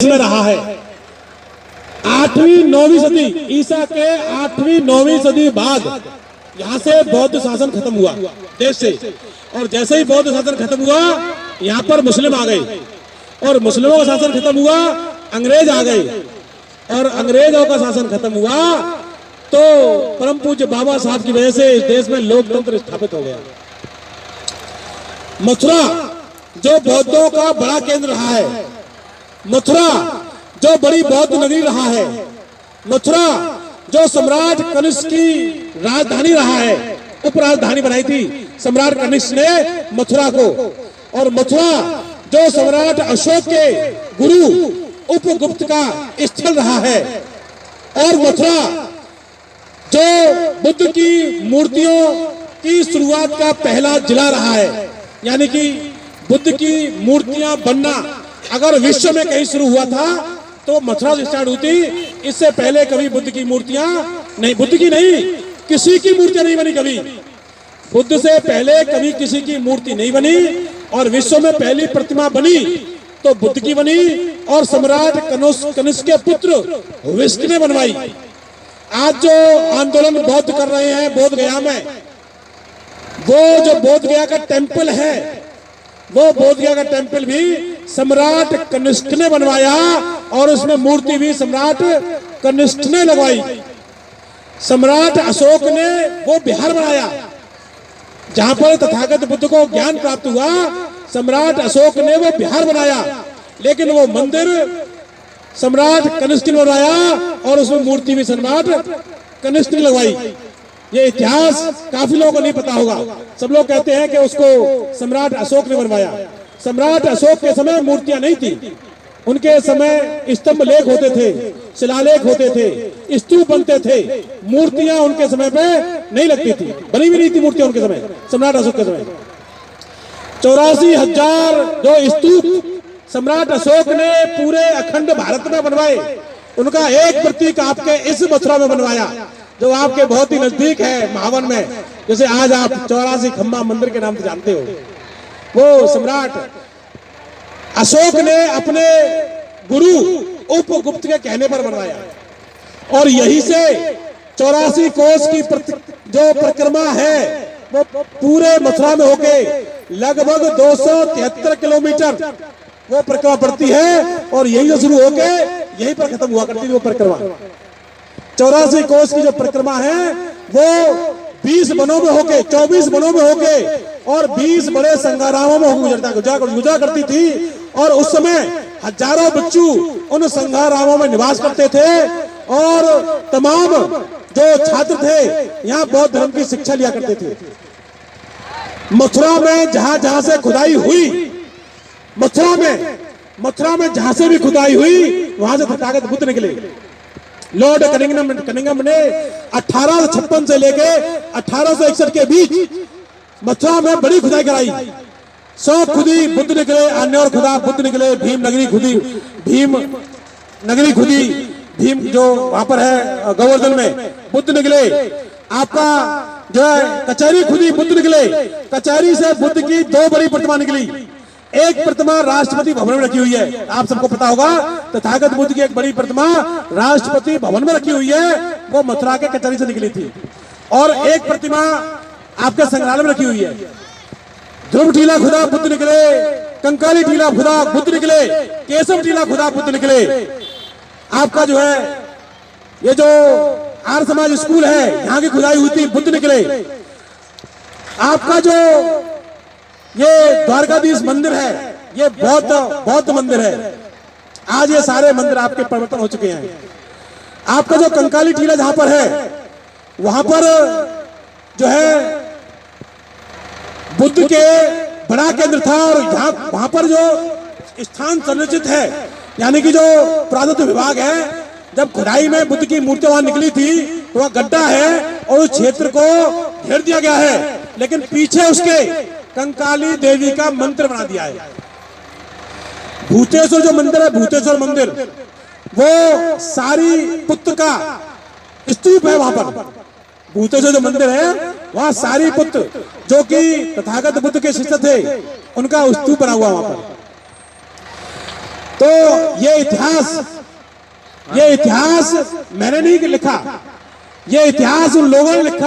में रहा है। 8वीं-9वीं सदी ईसा के 8वीं-9वीं सदी बाद यहाँ से बौद्ध शासन खत्म हुआ देश से, और जैसे ही बौद्ध शासन खत्म हुआ यहाँ पर मुस्लिम आ गए, और मुस्लिमों का शासन खत्म हुआ, अंग्रेज आ गए, और अंग्रेजों का शासन खत्म हुआ तो परम पूज्य बाबा साहब की वजह से इस देश में लोकतंत्र स्थापित हो गया। मथुरा जो बौद्धों का बड़ा केंद्र रहा है, मथुरा जो बड़ी बौद्ध नगरी रहा है, मथुरा जो सम्राट कनिष्क की राजधानी रहा है, उपराजधानी बनाई थी सम्राट कनिष्क ने मथुरा को, और मथुरा जो सम्राट अशोक के गुरु उपगुप्त का स्थल रहा है, और मथुरा जो बुद्ध की मूर्तियों की शुरुआत का पहला जिला रहा है। यानी कि बुद्ध की मूर्तियां बनना अगर विश्व में कहीं शुरू हुआ था तो मथुरा से स्टार्ट हुई थी। इससे पहले कभी बुद्ध की मूर्तियां नहीं, बुद्ध की नहीं, किसी की मूर्तियां नहीं बनी कभी। बुद्ध से पहले कभी किसी की मूर्ति नहीं बनी, और विश्व में पहली प्रतिमा बनी तो बुद्ध की बनी, और सम्राट कनिष्क के पुत्र विष्णु ने बनवाई। आज जो आंदोलन बौद्ध कर रहे हैं बोध गया में, वो जो बोध गया का टेम्पल है, वो बोध गया का टेम्पल भी सम्राट कनिष्क ने बनवाया, और उसमें मूर्ति भी सम्राट कनिष्क ने लगवाई। सम्राट अशोक ने वो बिहार बनाया जहां पर तथागत बुद्ध को ज्ञान प्राप्त हुआ, सम्राट अशोक ने वो बिहार बनाया, लेकिन वो मंदिर सम्राट कनिष्क ने बनाया, और उसमें मूर्ति भी सम्राट कनिष्क ने लगवाई। ये इतिहास काफी लोगों को नहीं पता होगा। सब लोग कहते हैं कि उसको सम्राट अशोक ने बनवाया। सम्राट अशोक के समय मूर्तियां नहीं थी, उनके समय स्तंभ लेख होते थे, शिलालेख होते थे, स्तूप बनते थे, मूर्तियां उनके समय पे नहीं लगती थी, बनी भी नहीं थी मूर्तियां उनके समय, सम्राट अशोक के समय। 84,000 जो स्तूप सम्राट अशोक ने पूरे अखंड भारत में बनवाए, उनका एक प्रतीक आपके इस मथुरा में बनवाया, जो आपके बहुत ही नजदीक है महावन में, जैसे आज आप 84 खंबा मंदिर के नाम से जानते हो। वो सम्राट अशोक ने अपने गुरु उपगुप्त के कहने पर बनवाया, और यही से 84 कोस की जो परिक्रमा है वो पूरे मथुरा में होके लगभग 273 किलोमीटर वो परिक्रमा पड़ती है, और यही से शुरू होके यहीं पर खत्म हुआ करती थी वो परिक्रमा। 84 कोस की जो परिक्रमा है वो 20 वनों में होके, 24 वनों में होके, और 20 बड़े संग्रामों में गुजरा करती थी, और उस समय हजारों बच्चू उन संग्रामों में निवास करते थे, और तमाम जो छात्र थे यहाँ बौद्ध धर्म की शिक्षा लिया करते थे। मथुरा में जहां जहां से खुदाई हुई, मथुरा में जहां से भी खुदाई हुई वहां से तथागत बुद्ध निकले। लॉर्ड कनिंघम ने 1856 से लेके 1861 के बीच मथुरा में बड़ी खुदाई कराई। 100 खुदी बुद्ध निकले, अन्य और खुदा बुद्ध निकले, भीम नगरी खुदी, भीम जो वहां पर है गोवर्धन में बुद्ध निकले। आपका जो है कचहरी खुदी बुद्ध निकले, कचहरी से बुद्ध की 2 बड़ी प्रतिमा निकली। एक प्रतिमा राष्ट्रपति भवन में रखी हुई है, आप सबको पता होगा, तथागत बुद्ध की एक बड़ी प्रतिमा राष्ट्रपति भवन में रखी हुई है, वो मथुरा के कचहरी से निकली थी। और एक प्रतिमा आपके संग्रहालय में रखी हुई है। ध्रुव टीला खुदा बुद्ध निकले, कंकाली टीला खुदा बुद्ध निकले, केशव टीला खुदा बुद्ध निकले। आपका जो है ये जो आर्य समाज स्कूल है यहाँ की खुदाई हुई थी, बुद्ध निकले। आपका जो ये द्वारकाधीश मंदिर है ये बौद्ध मंदिर है। आज ये सारे मंदिर आपके परिवर्तन हो चुके हैं। आपका जो कंकाली टीला जहां पर है वहां पर जो है बुद्ध के बड़ा केंद्र था, और वहां पर जो स्थान संरक्षित है, यानी कि जो पुरातत्व विभाग है, जब खुदाई में बुद्ध की मूर्ति वहां निकली थी तो वह गड्ढा है और उस क्षेत्र को घेर दिया गया है, लेकिन पीछे उसके कंकाली देवी का मंदिर बना दिया है। भूतेश्वर जो मंदिर है, भूतेश्वर मंदिर, वो सारी पुत्र का स्तूप है वहां पर। भूतेश्वर जो मंदिर है वहां सारी पुत्र जो कि तथागत बुद्ध के शिष्य थे उनका स्तूप बना हुआ वहां पर। तो ये इतिहास मैंने नहीं लिखा, ये इतिहास उन लोगों ने लिखा।